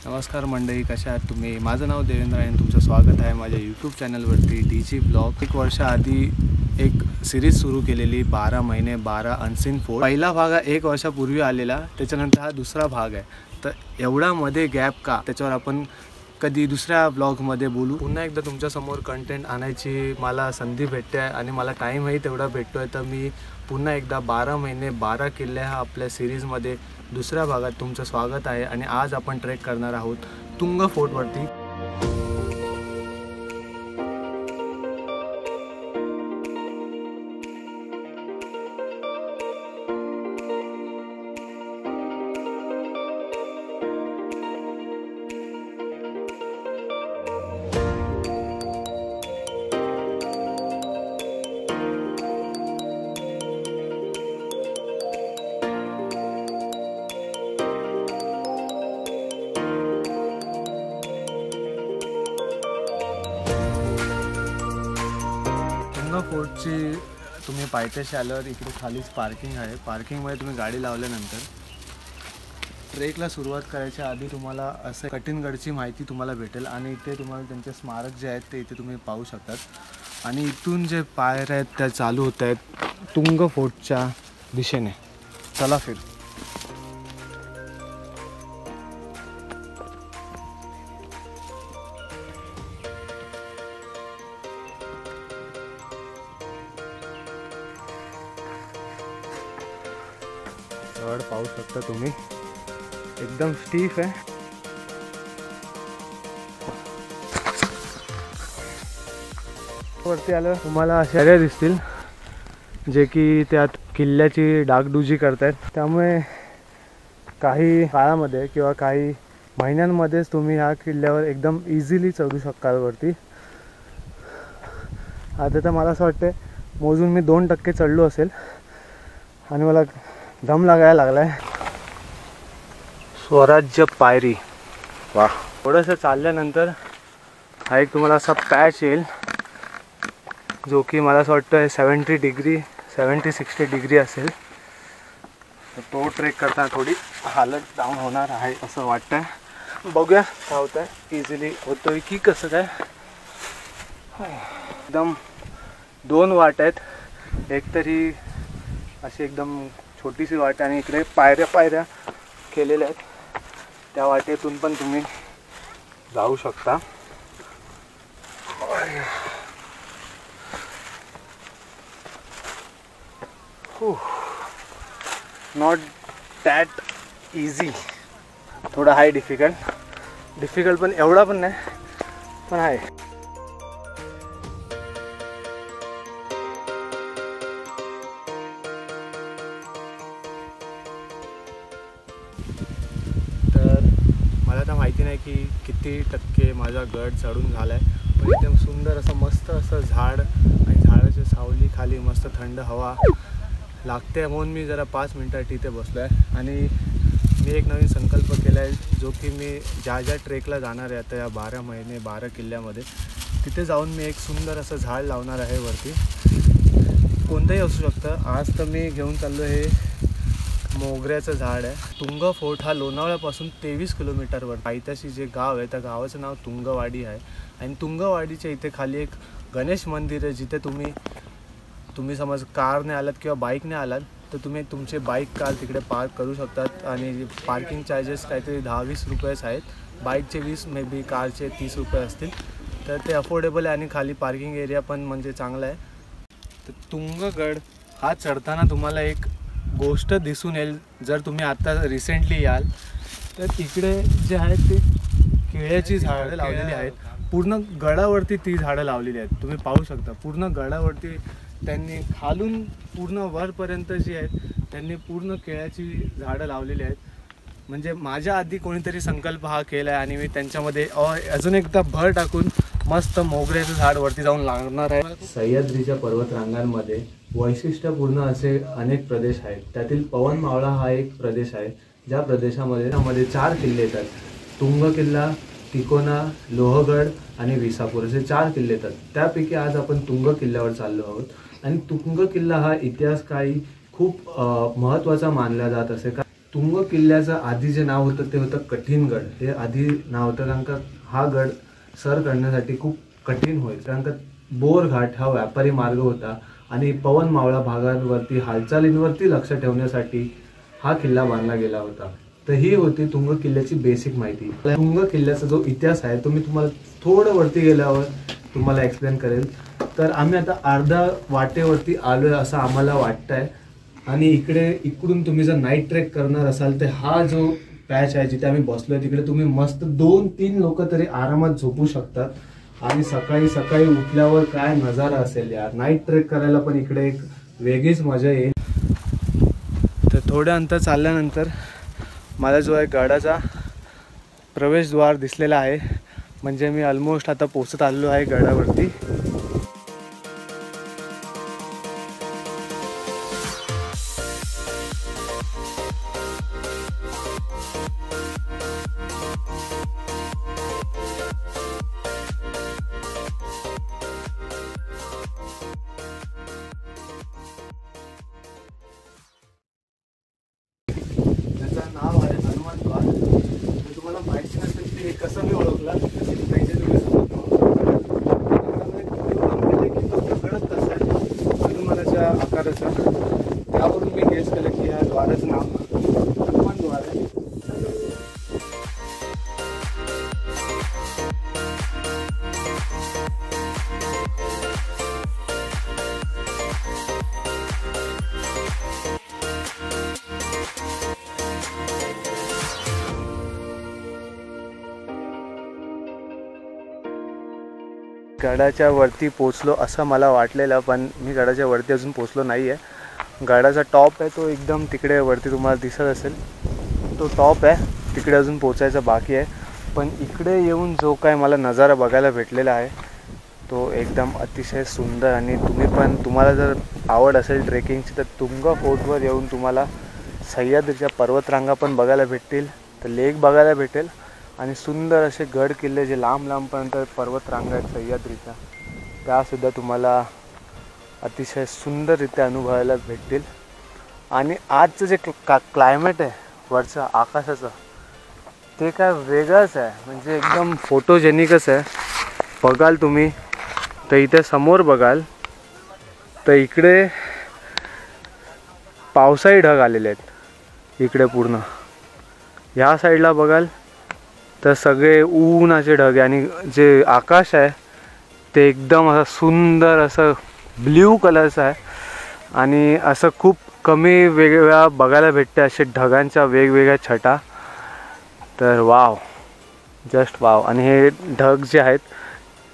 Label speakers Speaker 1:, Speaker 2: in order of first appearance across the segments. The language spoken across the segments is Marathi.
Speaker 1: नमस्कार मंडळी, कशा आहात तुम्ही? माझं नाव देवेंद्र आहे आणि तुमचं स्वागत आहे माझ्या यूट्यूब चॅनलवरती डीजी ब्लॉग. 1 वर्षाआधी एक सिरीज सुरू केलेली 12 महिने 12 अनसीन फोर्ट. पहिला भाग 1 वर्षापूर्वी आलेला, त्याच्यानंतर हा दुसरा भाग आहे. तर एवढा मध्ये गॅप का, त्याच्यावर आपण कधी दुसऱ्या ब्लॉगमध्ये बोलू. पुन्हा एकदा तुमच्यासमोर कंटेंट आणायची मला संधी भेटते आहे आणि मला टाईमही तेवढा भेटतो आहे. तर मी पुन्हा एकदा 12 महिने 12 किल्ले हा आपल्या सिरीजमध्ये दुसऱ्या भागात तुमचं स्वागत आहे. आणि आज आपण ट्रेक करणार आहोत तुंग फोर्टवरती. फोर्टची तुम्ही पायथ्याशी आल्यावर इकडे खालीच पार्किंग आहे. पार्किंगमध्ये तुम्ही गाडी लावल्यानंतर ट्रेकला सुरुवात करायच्या आधी तुम्हाला असं कठीणगडची माहिती तुम्हाला भेटेल आणि इथे तुम्हाला त्यांचे स्मारक जे आहेत ते इथे तुम्ही पाहू शकतात. आणि इथून जे पायऱ्या आहेत त्या चालू होत आहेत तुंग फोर्टच्या दिशेने. चला फिर. गड पाहू शकता तुम्ही, एकदम स्टीफ आहे. वरती आलं तुम्हाला अशा एरिया दिसतील जे की त्यात किल्ल्याची डागडुजी करतायत. त्यामुळे काही काळामध्ये किंवा काही महिन्यांमध्येच तुम्ही ह्या किल्ल्यावर एकदम इझिली चढू शकाल वरती. आता तर मला असं वाटतं मोजून मी 2% चढलो असेल आणि मला दम लागायला लागलाय. स्वराज्य पायरी, वा. थोडंसं चालल्यानंतर हा एक तुम्हाला असा पॅच येईल जो की मला असं वाटतं 70-60 डिग्री असेल. तर तो ट्रेक करताना थोडी हालत डाऊन होणार आहे असं वाटतंय. बघूया काय होतं आहे, इझिली होतोय की कसं काय. एकदम 2 वाट आहेत. एक तरी अशी एकदम छोटीशी वाट आणि इकडे पायऱ्या केलेल्या आहेत. त्या वाटेतून पण तुम्ही जाऊ शकता. नॉट दॅट इझी, थोडा हाय डिफिकल्ट पण एवढा पण नाही, पण आहे. मला तर माहिती नाही की किती टक्के माझा गड चढून झाला आहे, पण एकदम सुंदर असं मस्त असं झाड आणि झाडाच्या सावली खाली मस्त थंड हवा लागते. म्हणून मी जरा 5 मिनटं तिथे बसलो आहे. आणि मी एक नवीन संकल्प केला आहे जो की मी ज्या ट्रेकला जाणार आहे आता या 12 महिने 12 किल्ल्यामध्ये, तिथे जाऊन मी एक सुंदर असं झाड लावणार आहे वरती. कोणतंही असू शकतं. आज तर मी घेऊन चाललो हे मोगऱ्याचं झाड आहे. तुंग फोर्ट हा लोणावळ्यापासून 23 किलोमीटरवर पायथ्याशी जे गाव आहे त्या गावाचं नाव तुंगवाडी आहे. आणि तुंगवाडीच्या इथे खाली एक गणेश मंदिर आहे जिथे तुम्ही समज कारने आलात किंवा बाईकने आलात तर तुम्ही तुमचे बाईक कार तिकडे पार्क करू शकतात. आणि पार्किंग चार्जेस काहीतरी 10-20 रुपयेच आहेत. बाईकचे 20 मे बी, कारचे 30 रुपये असतील. तर ते अफोर्डेबल आहे आणि खाली पार्किंग एरिया पण म्हणजे चांगला आहे. तर तुंगगड हा चढताना तुम्हाला एक गोष्ट दिसून येईल जर तुम्ही आता रिसेंटली याल तर इकडे जे आहेत ते केळ्याची झाडं लावलेली आहेत. पूर्ण गडावरती ती झाडं लावलेली आहेत. तुम्ही पाहू शकता पूर्ण गडावरती त्यांनी खालून पूर्ण वरपर्यंत जी आहेत त्यांनी पूर्ण केळ्याची झाडं लावलेली आहेत. म्हणजे माझ्या आधी कोणीतरी संकल्प हा केला आहे आणि मी त्यांच्यामध्ये अजून एकदा भर टाकून मस्त मोगऱ्याचं झाड वरती जाऊन लागणार आहे. सह्याद्रीच्या पर्वतरांगांमध्ये वैशिष्ट्यपूर्ण असे अनेक प्रदेश आहेत. त्यातील पवनमावळा हा एक प्रदेश आहे. ज्या प्रदेशामध्ये 4 किल्ले येतात. तुंग किल्ला, तिकोना, लोहगड आणि विसापूर असे 4 किल्ले येतात. त्यापैकी आज आपण तुंग किल्ल्यावर चाललो आहोत. आणि तुंग किल्ला हा इतिहास काळी खूप महत्त्वाचा मानला जात असे. तुंग किल्ल्याचं आधी जे नाव होतं ते होतं कठीणगड. हे आधी नाव होतं कारण का हा गड सर करण्यासाठी खूप कठीण होईल, कारण का बोरघाट हा व्यापारी मार्ग होता आणि पवन मावळा भागांवरती हालचालींवरती लक्ष ठेवण्यासाठी हा किल्ला बांधला गेला होता. तर ही होती तुंग किल्ल्याची बेसिक माहिती. तुंग किल्ल्याचा जो इतिहास आहे तो मी तुम्हाला थोडं वरती गेल्यावर तुम्हाला एक्सप्लेन करेल. तर आम्ही आता अर्धा वाटेवरती आलोय असं आम्हाला वाटतंय आणि इकडून तुम्ही जर नाईट ट्रेक करणार असाल तर हा जो पॅच आहे जिथे आम्ही बसलोय तिकडे तुम्ही मस्त 2-3 लोक तरी आरामात झोपू शकतात. आणि सकाळी सकाळी उठल्यावर काय नजारा असेल यार. नाईट ट्रेक करायला पण इकडे एक वेगळीच मजा येईल. तर थोड्या अंतर चालल्यानंतर मला जो आहे गडाचा प्रवेशद्वार दिसलेला आहे. म्हणजे मी ऑलमोस्ट आता पोहोचत आलेलो आहे गडावरती. नाव आहे हनुमान द्वार. तुम्हाला माहिती नसेल की हे कसं मी ओळखला हनुमानाच्या आकाराचा, त्यावरून मी गेस केलं की या द्वाराचं नाव हनुमान द्वार आहे. गडाच्या वरती पोचलो असं मला वाटलेलं, पण मी गडाच्या वरती अजून पोचलो नाही आहे. गडाचा टॉप आहे तो एकदम तिकडे वरती तुम्हाला दिसत असेल, तो टॉप आहे तिकडे अजून पोचायचा बाकी आहे. पण इकडे येऊन जो काय मला नजारा बघायला भेटलेला आहे तो एकदम अतिशय सुंदर. आणि तुम्हाला जर आवड असेल ट्रेकिंगची तर तुंग फोर्टवर येऊन तुम्हाला सह्याद्रीच्या पर्वतरांगा पण बघायला भेटतील, तर लेक बघायला भेटेल आणि सुंदर असे गड किल्ले जे लांब लांबपर्यंत पर्वतरांगा आहेत सह्याद्रीच्या, त्यासुद्धा तुम्हाला अतिशय सुंदररित्या अनुभवायला भेटतील. आणि आजचं जे क्लायमेट आहे वरचं आकाशाचं ते काय वेगळंच आहे, म्हणजे एकदम फोटोजेनिकच आहे. बघाल तुम्ही तर इथे समोर बघाल तर इकडे पावसाळी ढग आलेले आहेत. इकडे पूर्ण ह्या साईडला बघाल तर सगळे ऊनाचे ढग आहे आणि जे आकाश आहे ते एकदम असं सुंदर असं ब्ल्यू कलरचं आहे. आणि असं खूप कमी वेगवेगळ्या बघायला भेटते असे ढगांच्या वेगवेगळ्या छटा. तर वाव, जस्ट वाव. आणि हे ढग जे आहेत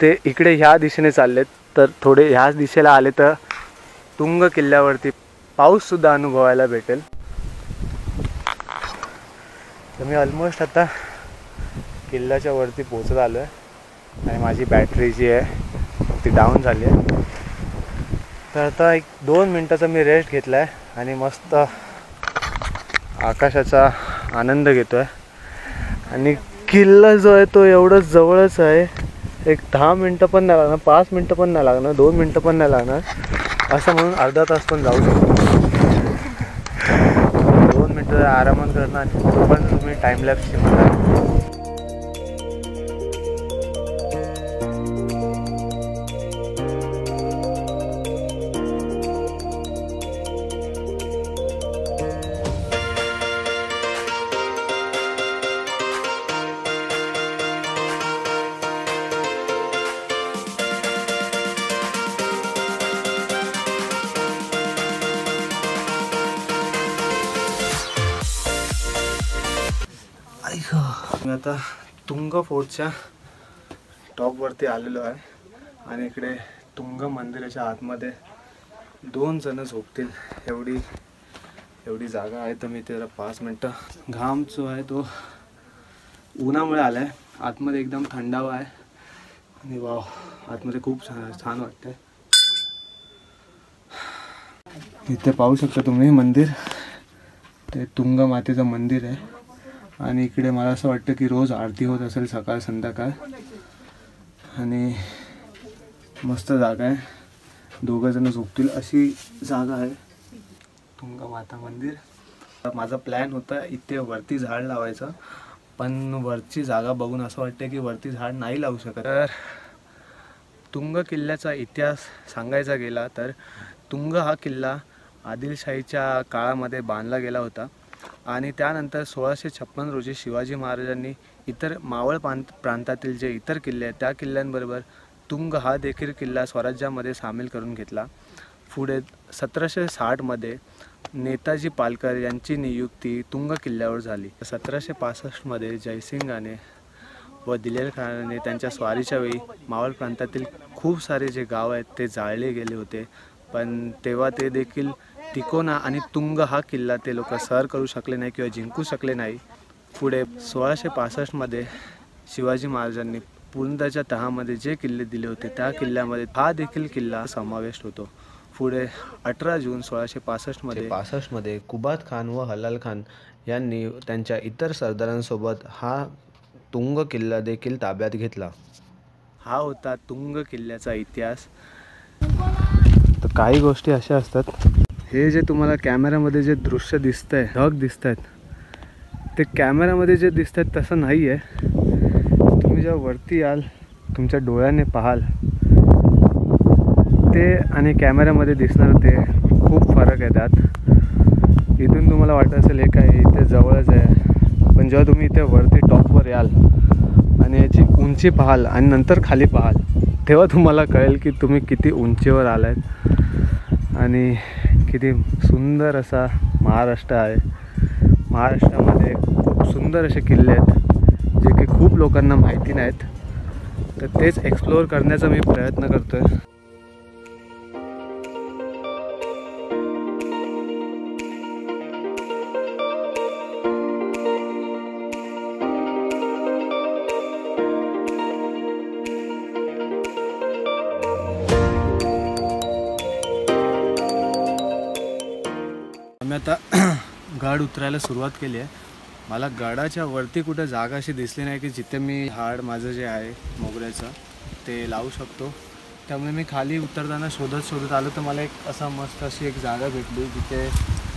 Speaker 1: ते इकडे ह्या दिशेने चाललेत, तर थोडे ह्याच दिशेला आले तर तुंग किल्ल्यावरती पाऊससुद्धा अनुभवायला भेटेल. तर मी ऑलमोस्ट आता किल्ल्याच्या वरती पोहोचत आलो आहे आणि माझी बॅटरी जी आहे ती डाऊन झाली आहे. तर आता 1-2 मिनटाचा मी रेस्ट घेतला आहे आणि मस्त आकाशाचा आनंद घेतो आहे. आणि किल्ला जो आहे तो एवढं जवळच आहे, एक 10 मिनटं पण नाही लागणार, 5 मिनटं पण नाही लागणार, 2 मिनटं पण नाही लागणार, असं म्हणून अर्धा तास पण जाऊ शकतो. 2 मिनटं आरामात करणार आणि पण तुम्ही टाईमलॅप्सची म्हणा. मी आता तुंग फोर्टच्या टॉपवरती आलेलो आहे आणि इकडे तुंग मंदिराच्या आतमध्ये 2 जण झोपतील एवढी जागा आहे. तर मी ते 5 मिनटं, घाम जो आहे तो उन्हामुळे आला आहे, आतमध्ये एकदम थंडावा आहे आणि वाव, आतमध्ये खूप छान वाटतंय. इथे पाहू शकता तुम्ही मंदिर, ते तुंग मातेचं मंदिर आहे. आणि इकडे मला असं वाटतं की रोज आरती होत असेल सकाळ संध्याकाळ. आणि मस्त जागा आहे, 2 जण झोपतील अशी जागा आहे तुंग माता मंदिर. माझा प्लॅन होता इथे वरती झाड लावायचं, पण वरची जागा बघून असं वाटतं की वरती झाड नाही लावू शकत. तर तुंग किल्ल्याचा इतिहास सांगायचा गेला तर तुंग हा किल्ला आदिलशाहीच्या काळामध्ये बांधला गेला होता आणि त्यानंतर 1656 रोजी शिवाजी महाराजांनी इतर मावळ प्रांतातील जे इतर किल्ले आहेत त्या किल्ल्यांबरोबर तुंग हा देखील किल्ला स्वराज्यामध्ये सामील करून घेतला. पुढे 1760मध्ये नेताजी पालकर यांची नियुक्ती तुंग किल्ल्यावर झाली. 1765मध्ये जयसिंगाने व दिलेर खानाने त्यांच्या स्वारीच्या वेळी मावळ प्रांतातील खूप सारे जे गाव आहेत ते जाळले गेले होते, पण तेव्हा ते देखील तिकोना आणि तुंग हा किल्ला ते लोक सर करू शकले नाही किंवा जिंकू शकले नाही. पुढे 1665मध्ये शिवाजी महाराजांनी पुरंदरच्या तहामध्ये जे किल्ले दिले होते त्या किल्ल्यामध्ये हा देखील किल्ला समावेश होतो. पुढे 18 जून 1665मध्ये कुबात खान व हलाल खान यांनी त्यांच्या इतर सरदारांसोबत हा तुंग किल्ला देखील ताब्यात घेतला. हा होता तुंग किल्ल्याचा इतिहास. तर काही गोष्टी अशा असतात, हे जे तुम्हाला कॅमेऱ्यामध्ये जे दृश्य दिसतंय, ढग दिसत आहेत, ते कॅमेऱ्यामध्ये जे दिसत आहेत तसं नाही आहे. तुम्ही जेव्हा वरती याल तुमच्या डोळ्याने पाहाल ते आणि कॅमेऱ्यामध्ये दिसणार ते खूप फरक आहे. त्यात इथून तुम्हाला वाटत असेल हे काय इथे जवळच आहे, पण जेव्हा तुम्ही इथे वरती टॉपवर याल आणि याची उंची पाहाल आणि नंतर खाली पाहाल तेव्हा तुम्हाला कळेल की तुम्ही किती उंचीवर आलात आणि किती सुंदर असा महाराष्ट्र आहे. महाराष्ट्रामध्ये खूप सुंदर असे किल्ले आहेत जे की खूप लोकांना माहिती नाहीत, तर तेच एक्सप्लोअर करण्याचा मी प्रयत्न करतो आहे. आता गड उतरायला सुरुवात केली आहे. मला गडाच्या वरती कुठं जागा अशी दिसली नाही की जिथे मी झाड माझं जे आहे मोगऱ्याचं ते लावू शकतो, त्यामुळे मी खाली उतरताना शोधत आलो तर मला एक असा मस्त अशी एक जागा भेटली जिथे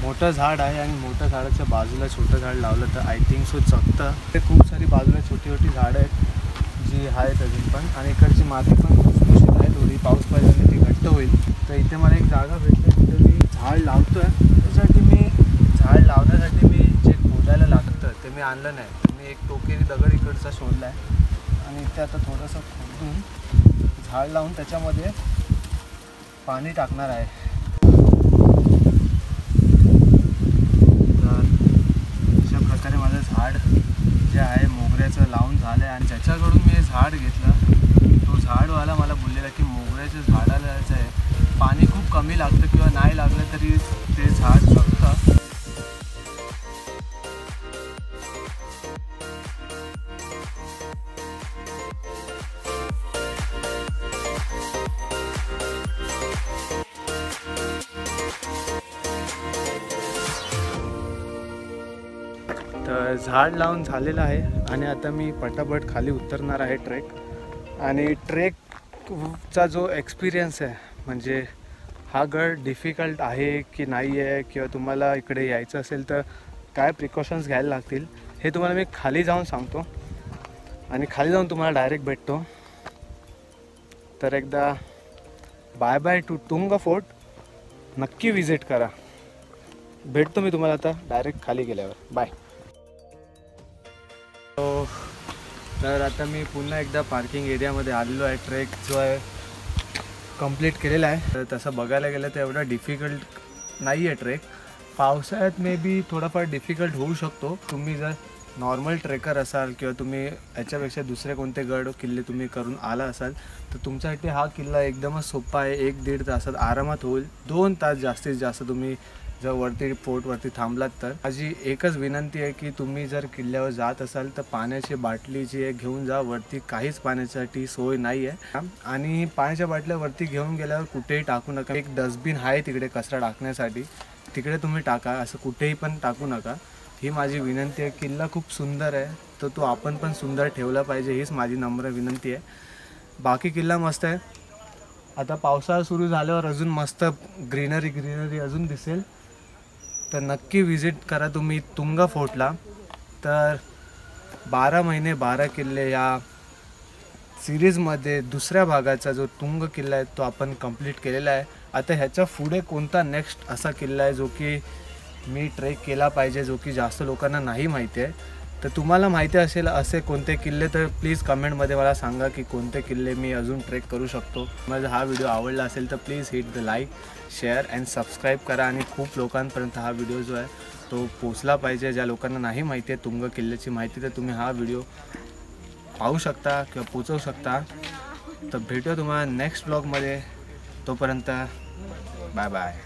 Speaker 1: मोठं झाड आहे आणि मोठ्या झाडाच्या बाजूला छोटं झाड लावलं तर आय थिंक सो जगतं. ते खूप सारी बाजूला छोटी छोटी झाडं आहेत जी आहेत अजून पण, आणि इकडची माती पण खुशखुशीत आहे, थोडी पाऊस पडल्याने ती घट्ट होईल. तर इथे मला एक जागा भेटली तिथे मी झाड लावतो आहे. त्यासाठी मी झाड लावण्यासाठी मी जे खोदायला लागतं ते मी आणलं नाही. मी एक टोकेरी दगड इकडचा शोधला आहे आणि इथे आता थोडंसं खोदून झाड लावून त्याच्यामध्ये पाणी टाकणार आहे. तर अशा प्रकारे माझं झाड जे आहे मोगऱ्याचं लावून झालं आहे आणि ज्याच्याकडून मी हे झाड घेतलं तो झाडवाला मला बोललेला की मोगऱ्याच्या झाडाला जे आहे पाणी खूप कमी लागतं किंवा नाही लागलं तरी ते झाड जगतं. तर झाड लावून झालेलं आहे आणि आता मी पटापट खाली उतरणार आहे ट्रेक. आणि ट्रेकचा जो एक्सपिरियन्स आहे म्हणजे हा गड डिफिकल्ट आहे की नाही आहे किंवा तुम्हाला इकडे यायचं असेल तर काय प्रिकॉशन्स घ्यायला लागतील हे तुम्हाला मी खाली जाऊन सांगतो आणि खाली जाऊन तुम्हाला डायरेक्ट भेटतो. तर एकदा bye bye to Tung fort नक्की विजिट करा. भेटतो मी तुम्हाला आता डायरेक्ट खाली गेल्यावर. बाय. तर आता मी पुन्हा एकदा पार्किंग एरियामध्ये आलेलो आहे. ट्रेक जो आहे कंप्लीट केलेला आहे. तर तसं बघायला गेलं तर एवढा डिफिकल्ट नाही आहे ट्रेक. पावसाळ्यात मे बी थोडाफार डिफिकल्ट होऊ शकतो. तुम्ही जर नॉर्मल ट्रेकर असाल किंवा तुम्ही याच्यापेक्षा दुसरे कोणते गड किल्ले तुम्ही करून आला असाल तर तुमच्यासाठी हा किल्ला एकदमच सोपा आहे. 1-1.5 तासात आरामात होईल. 2 तास जास्तीत जास्त तुम्ही जर वरती फोर्टवरती थांबलात तर. माझी एकच विनंती आहे की तुम्ही जर किल्ल्यावर जात असाल तर पाण्याची बाटली जी आहे घेऊन जा. वरती काहीच पाण्यासाठी सोय नाही आहे आणि पाण्याच्या बाटल्या वरती घेऊन गेल्यावर कुठेही टाकू नका. एक डस्टबिन आहे तिकडे कचरा टाकण्यासाठी, तिकडे तुम्ही टाका. असं कुठेही पण टाकू नका. ही माझी विनंती आहे. किल्ला खूप सुंदर आहे तर तो आपण पण सुंदर ठेवला पाहिजे हीच माझी नम्र विनंती आहे. बाकी किल्ला मस्त आहे. आता पावसाळा सुरू झाल्यावर अजून मस्त ग्रीनरी अजून दिसेल. तर नक्की विजिट करा तुम्ही तुंगा फोर्टला. तर 12 महिने 12 किल्ले या सिरीजमध्ये दुसऱ्या भागाचा जो तुंग किल्ला आहे तो आपण कंप्लीट केलेला आहे. आता ह्याच्या पुढे कोणता नेक्स्ट असा किल्ला आहे जो की मी ट्रेक केला पाहिजे, जो की जास्त लोकांना नाही माहिती आहे. तर तुम्हाला माहिती असेल असे कोणते किल्ले तर प्लीज कमेंटमध्ये मला सांगा की कोणते किल्ले मी अजून ट्रेक करू शकतो. माझा हा व्हिडिओ आवडला असेल तर please hit the like, share and subscribe करा आणि खूप लोकांपर्यंत हा व्हिडिओ जो आहे तो पोचला पाहिजे. ज्या लोकांना नाही माहिती आहे तुंग किल्ल्याची माहिती तर तुम्ही हा व्हिडिओ पाहू शकता किंवा पोचवू शकता. तर भेटूया तुम्हाला नेक्स्ट ब्लॉगमध्ये. तोपर्यंत बाय बाय.